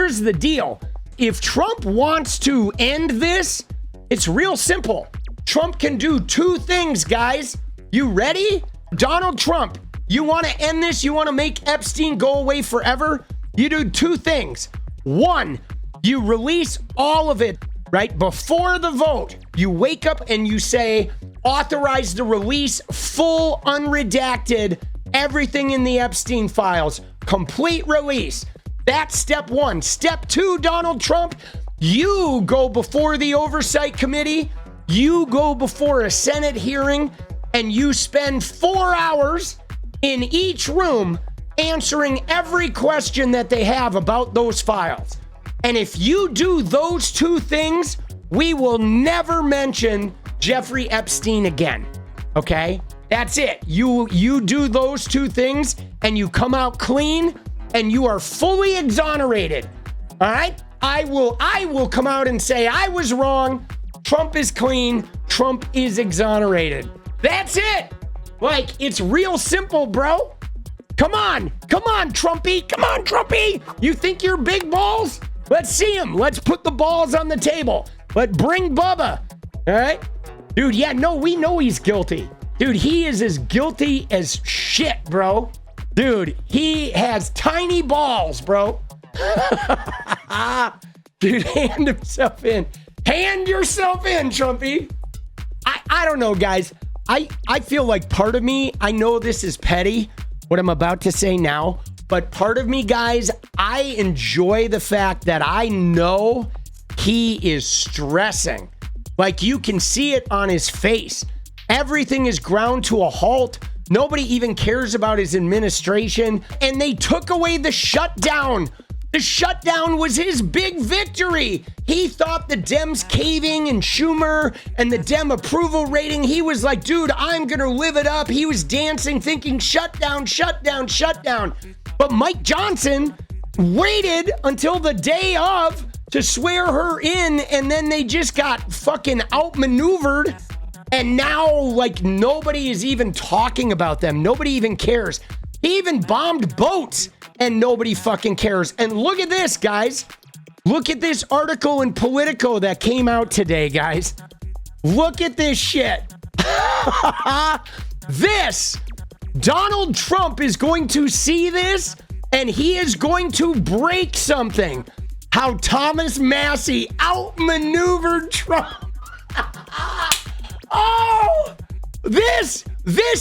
here's the deal. If Trump wants to end this, it's real simple. Trump can do two things, guys. You ready? Donald Trump, you want to end this? You want to make Epstein go away forever? You do two things. One, you release all of it right before the vote. You wake up and you say, authorize the release, full, unredacted, everything in the Epstein files, complete release. That's step one. Step two, Donald Trump, you go before the oversight committee, you go before a Senate hearing, and you spend 4 hours in each room answering every question that they have about those files. And if you do those two things, we will never mention Jeffrey Epstein again. Okay? That's it. You do those two things and you come out clean and you are fully exonerated. All right? I will come out and say I was wrong. Trump is clean. Trump is exonerated. That's it. Like, it's real simple, bro. Come on, Trumpy. Come on, Trumpy. You think you're big balls? Let's see him. Let's put the balls on the table. Bring Bubba. All right? Dude, yeah, no, we know he's guilty. Dude, he is as guilty as shit, bro. Dude, he has tiny balls, bro. Dude, hand himself in. Hand yourself in, Trumpy. I don't know, guys. I feel like part of me, I know this is petty, what I'm about to say now, but part of me, guys, I enjoy the fact that I know he is stressing. Like, you can see it on his face. Everything is ground to a halt. Nobody even cares about his administration. And they took away the shutdown. The shutdown was his big victory. He thought the Dems caving and Schumer and the Dem approval rating, he was like, dude, I'm going to live it up. He was dancing, thinking shutdown, shutdown, shutdown. But Mike Johnson waited until the day of to swear her in, and then they just got fucking outmaneuvered. And now, like, nobody is even talking about them. Nobody even cares. He even bombed boats, and nobody fucking cares. And look at this, guys. Look at this article in Politico that came out today, guys. Look at this shit. This, Donald Trump is going to see this, and he is going to break something. How Thomas Massie outmaneuvered Trump. Oh, this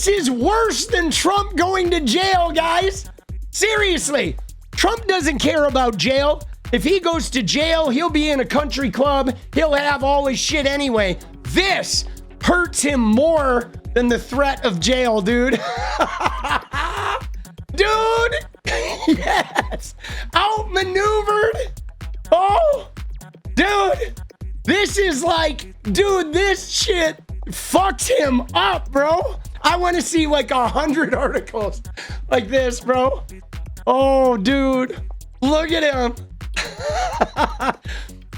is worse than Trump going to jail, guys. Seriously, Trump doesn't care about jail. If he goes to jail, he'll be in a country club. He'll have all his shit anyway. This hurts him more than the threat of jail, dude. Dude, yes, outmaneuvered. Oh, dude, this is like, dude, this shit fucks him up, bro. I want to see like 100 articles like this, bro. Oh, dude, look at him.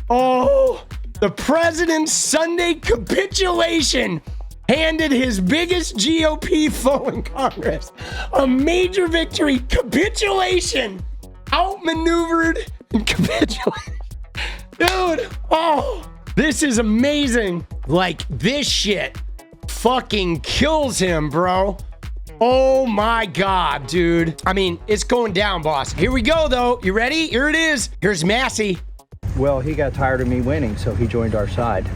Oh, the president's Sunday capitulation handed his biggest GOP foe in Congress a major victory. Capitulation. Outmaneuvered and capitulated. Dude, oh, this is amazing. Like, this shit fucking kills him, bro. Oh my God, dude. I mean, it's going down, boss. Here we go, though. You ready? Here it is. Here's Massie. Well, he got tired of me winning, so he joined our side.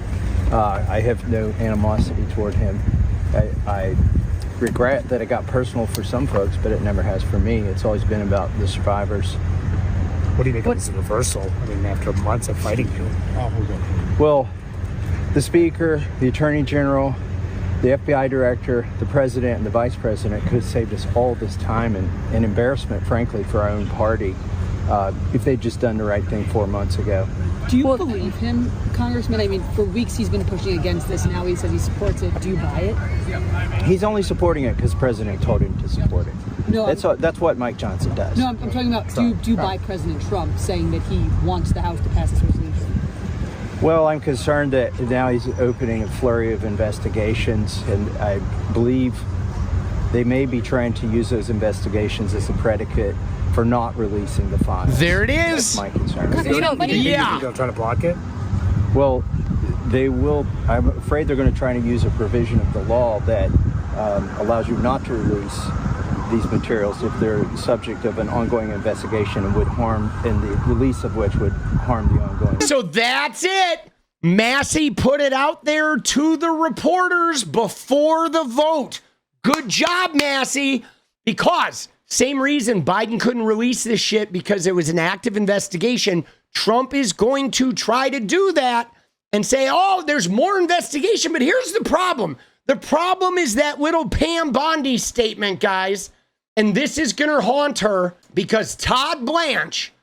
I have no animosity toward him. I regret that it got personal for some folks, but it never has for me. It's always been about the survivors. What do you make of this reversal? I mean, after months of fighting you. Well, the Speaker, the Attorney General, the FBI Director, the President, and the Vice President could have saved us all this time and embarrassment, frankly, for our own party if they'd just done the right thing 4 months ago. Do you believe him, Congressman? I mean, for weeks he's been pushing against this. Now he says he supports it. Do you buy it? He's only supporting it because the President told him to support it. No, that's what Mike Johnson does. No, I'm talking about, do you buy President Trump saying that he wants the House to pass this resolution? Well, I'm concerned that now he's opening a flurry of investigations, and I believe they may be trying to use those investigations as a predicate for not releasing the files. There it is. That's my concern. Yeah. They'll try to block it. Well, they will. I'm afraid they're going to try to use a provision of the law that allows you not to release these materials if they're subject of an ongoing investigation and would harm, and the release of which would harm the ongoing. So that's it. Massey put it out there to the reporters before the vote. Good job, Massey. Because same reason Biden couldn't release this shit, because it was an active investigation. Trump is going to try to do that and say, oh, there's more investigation. But here's the problem. The problem is that little Pam Bondi statement, guys. And this is going to haunt her, because Todd Blanche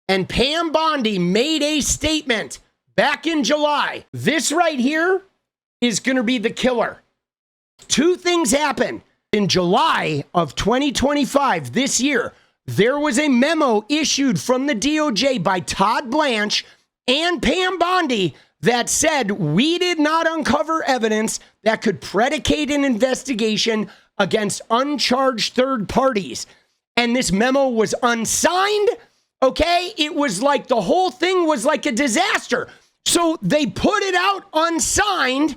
and Pam Bondi made a statement back in July. This right here is going to be the killer. Two things happened. In July of 2025, this year, there was a memo issued from the DOJ by Todd Blanche and Pam Bondi that said, we did not uncover evidence that could predicate an investigation against uncharged third parties. And this memo was unsigned, okay? It was like the whole thing was like a disaster. So they put it out unsigned,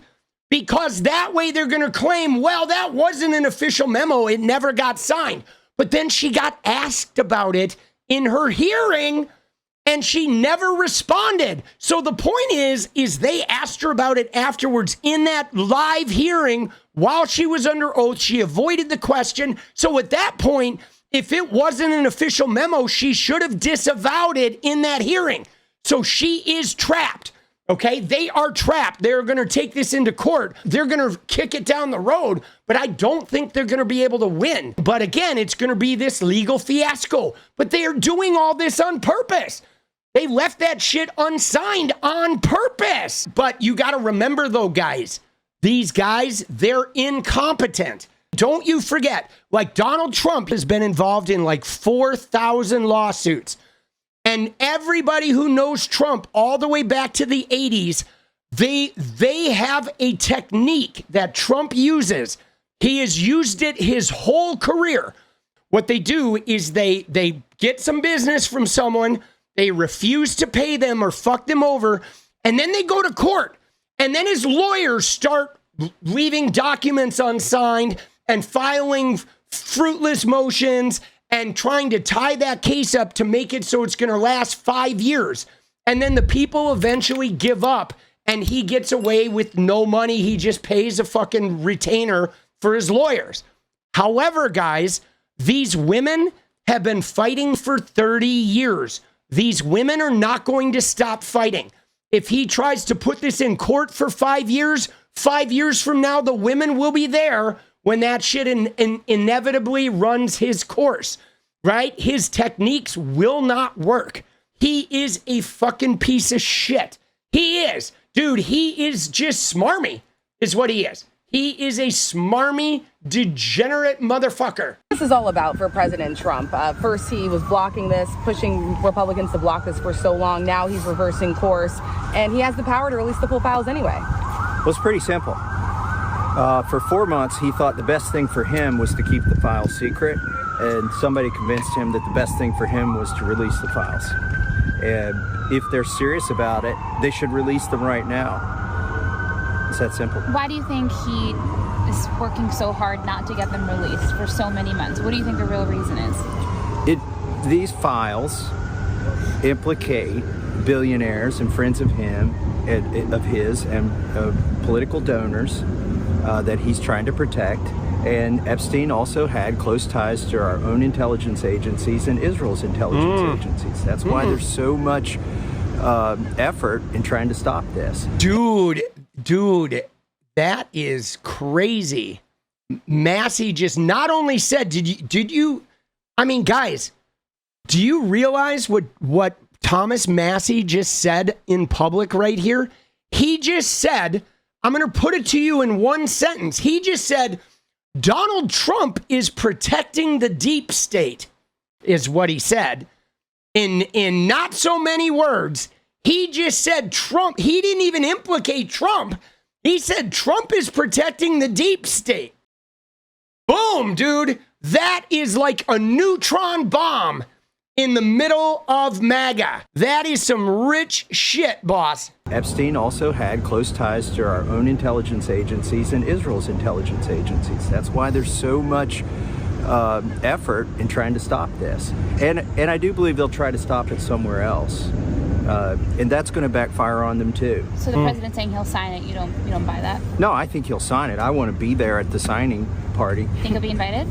because that way they're going to claim, well, that wasn't an official memo. It never got signed. But then she got asked about it in her hearing, and she never responded. So the point is they asked her about it afterwards in that live hearing while she was under oath. She avoided the question. So at that point, if it wasn't an official memo, she should have disavowed it in that hearing. So she is trapped. Okay, they are trapped. They're going to take this into court. They're going to kick it down the road, but I don't think they're going to be able to win. But again, it's going to be this legal fiasco. But they are doing all this on purpose. They left that shit unsigned on purpose. But you got to remember, though, guys, these guys, they're incompetent. Don't you forget, like Donald Trump has been involved in like 4,000 lawsuits. And everybody who knows Trump all the way back to the 80s, they have a technique that Trump uses. He has used it his whole career. What they do is they get some business from someone, they refuse to pay them or fuck them over, and then they go to court. And then his lawyers start leaving documents unsigned and filing fruitless motions and trying to tie that case up to make it so it's going to last 5 years. And then the people eventually give up, and he gets away with no money. He just pays a fucking retainer for his lawyers. However, guys, these women have been fighting for 30 years. These women are not going to stop fighting. If he tries to put this in court for 5 years, 5 years from now, the women will be there when that shit inevitably runs his course, right? His techniques will not work. He is a fucking piece of shit. He is. Dude, he is just smarmy, is what he is. He is a smarmy, degenerate motherfucker. This is all about for President Trump. First, he was blocking this, pushing Republicans to block this for so long. Now he's reversing course, and he has the power to release the full files anyway. Well, it's pretty simple. For 4 months, he thought the best thing for him was to keep the files secret, and somebody convinced him that the best thing for him was to release the files. And if they're serious about it, they should release them right now. It's that simple. Why do you think he is working so hard not to get them released for so many months? What do you think the real reason is? These files implicate billionaires and friends of him, of his, and political donors that he's trying to protect. And Epstein also had close ties to our own intelligence agencies and Israel's intelligence agencies. That's why there's so much effort in trying to stop this. Dude, that is crazy. Massey just not only said, did you, I mean, guys, do you realize what Thomas Massey just said in public right here? He just said, I'm going to put it to you in one sentence. He just said, Donald Trump is protecting the deep state, is what he said. In not so many words, he just said Trump. He didn't even implicate Trump. He said Trump is protecting the deep state. Boom, dude. That is like a neutron bomb in the middle of MAGA. That is some rich shit, boss. Epstein also had close ties to our own intelligence agencies and Israel's intelligence agencies. That's why there's so much effort in trying to stop this. And I do believe they'll try to stop it somewhere else. And that's going to backfire on them too. So the president's saying he'll sign it. You don't buy that? No, I think he'll sign it. I want to be there at the signing party. Think he'll be invited?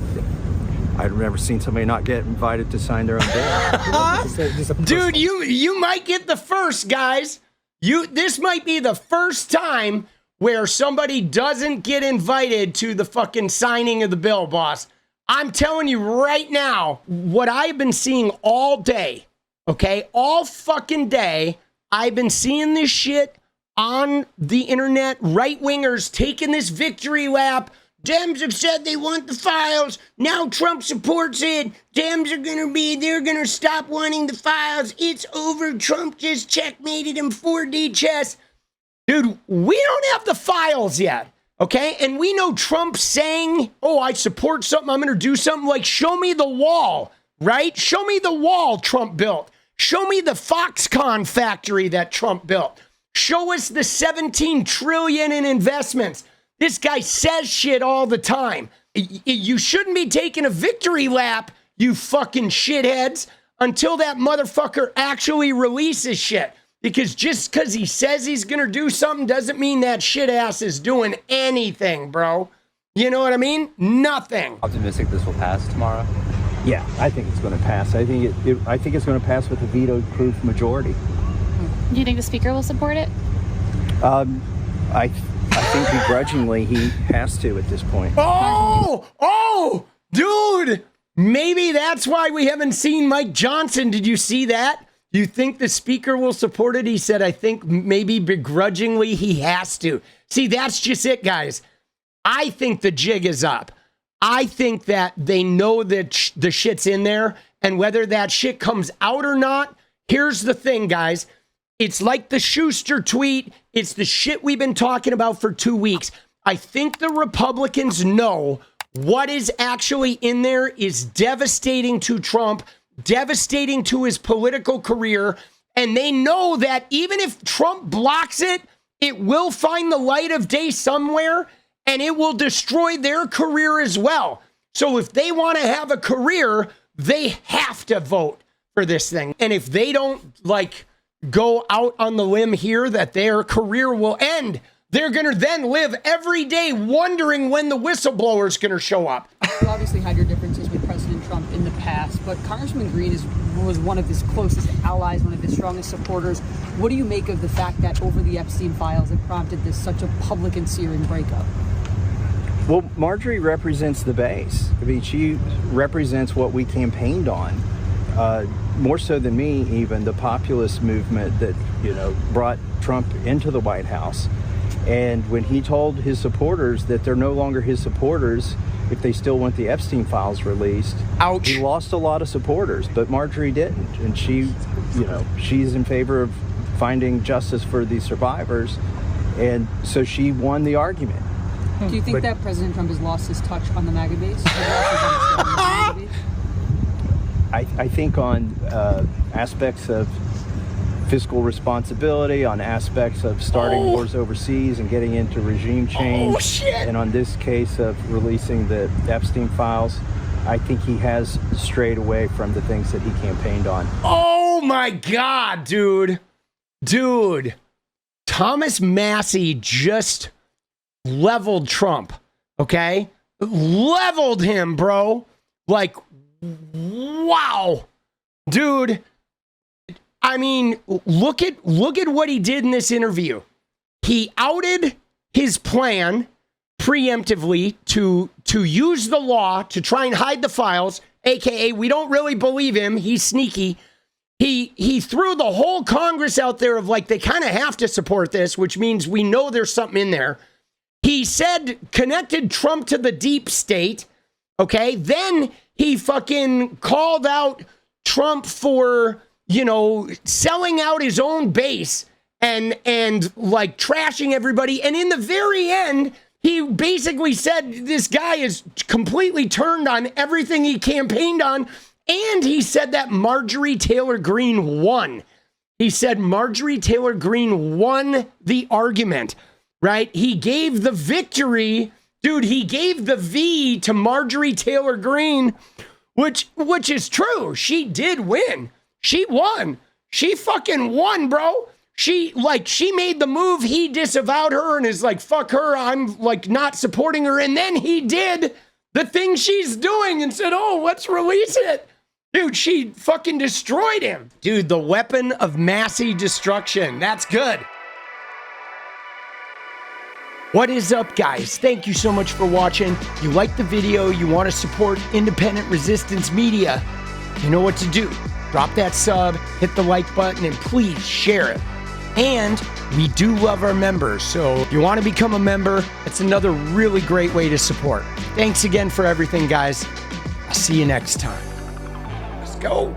I've never seen somebody not get invited to sign their own bill. Dude, you might get the first, guys. This might be the first time where somebody doesn't get invited to the fucking signing of the bill, boss. I'm telling you right now, what I've been seeing all day, okay, all fucking day, I've been seeing this shit on the internet, right-wingers taking this victory lap. Dems have said they want the files. Now Trump supports it. Dems are they're gonna stop wanting the files. It's over. Trump just checkmated him 4D chess. Dude, we don't have the files yet, okay? And we know Trump saying, oh, I support something, I'm gonna do something. Like, show me the wall, right? Show me the wall Trump built. Show me the Foxconn factory that Trump built. Show us the 17 trillion in investments. This guy says shit all the time. You shouldn't be taking a victory lap, you fucking shitheads, until that motherfucker actually releases shit. Because just because he says he's going to do something doesn't mean that shit ass is doing anything, bro. You know what I mean? Nothing. Optimistic this will pass tomorrow? Yeah, I think it's going to pass. I think it's going to pass with a veto-proof majority. Do you think the speaker will support it? I think begrudgingly he has to at this point. Oh, dude. Maybe that's why we haven't seen Mike Johnson. Did you see that? You think the speaker will support it? He said, I think maybe begrudgingly he has to. See, that's just it, guys. I think the jig is up. I think that they know that the shit's in there, and whether that shit comes out or not, here's the thing, guys. It's like the Schuster tweet. It's the shit we've been talking about for 2 weeks. I think the Republicans know what is actually in there is devastating to Trump, devastating to his political career. And they know that even if Trump blocks it, it will find the light of day somewhere and it will destroy their career as well. So if they want to have a career, they have to vote for this thing. And if they don't go out on the limb here that their career will end, they're going to then live every day wondering when the whistleblower is going to show up. You obviously had your differences with President Trump in the past, but Congressman Green was one of his closest allies, one of his strongest supporters. What do you make of the fact that over the Epstein files it prompted this such a public and searing breakup? Well, Marjorie represents the base. I mean, she represents what we campaigned on. More so than me, even the populist movement that, brought Trump into the White House. And when he told his supporters that they're no longer his supporters if they still want the Epstein files released, ouch, he lost a lot of supporters, but Marjorie didn't. And she, she's in favor of finding justice for the survivors. And so she won the argument. Do you think that President Trump has lost his touch on the MAGA base? I think on aspects of fiscal responsibility, on aspects of starting wars overseas and getting into regime change, and on this case of releasing the Epstein files, I think he has strayed away from the things that he campaigned on. Oh my God, dude. Thomas Massey just leveled Trump, okay? Leveled him, bro. Wow. Dude, I mean, look at what he did in this interview. He outed his plan preemptively to use the law to try and hide the files, aka we don't really believe him, he's sneaky. He threw the whole Congress out there of they kind of have to support this, which means we know there's something in there. He said, connected Trump to the deep state, okay? Then he fucking called out Trump for, selling out his own base and trashing everybody. And in the very end, he basically said this guy is completely turned on everything he campaigned on And he said that Marjorie Taylor Greene won. He said Marjorie Taylor Greene won the argument, right? He gave the victory. Dude, he gave the V to Marjorie Taylor Greene, which is true. She did win. She won. She fucking won, bro. She made the move. He disavowed her and is like, fuck her. I'm like not supporting her. And then he did the thing she's doing and said, oh, let's release it. Dude, she fucking destroyed him. Dude, the weapon of massy destruction. That's good. What is up, guys? Thank you so much for watching. You like the video, you want to support independent resistance media, you know what to do. Drop that sub, hit the like button, and please share it. And we do love our members, so if you want to become a member, it's another really great way to support. Thanks again for everything, guys. I'll see you next time. Let's go.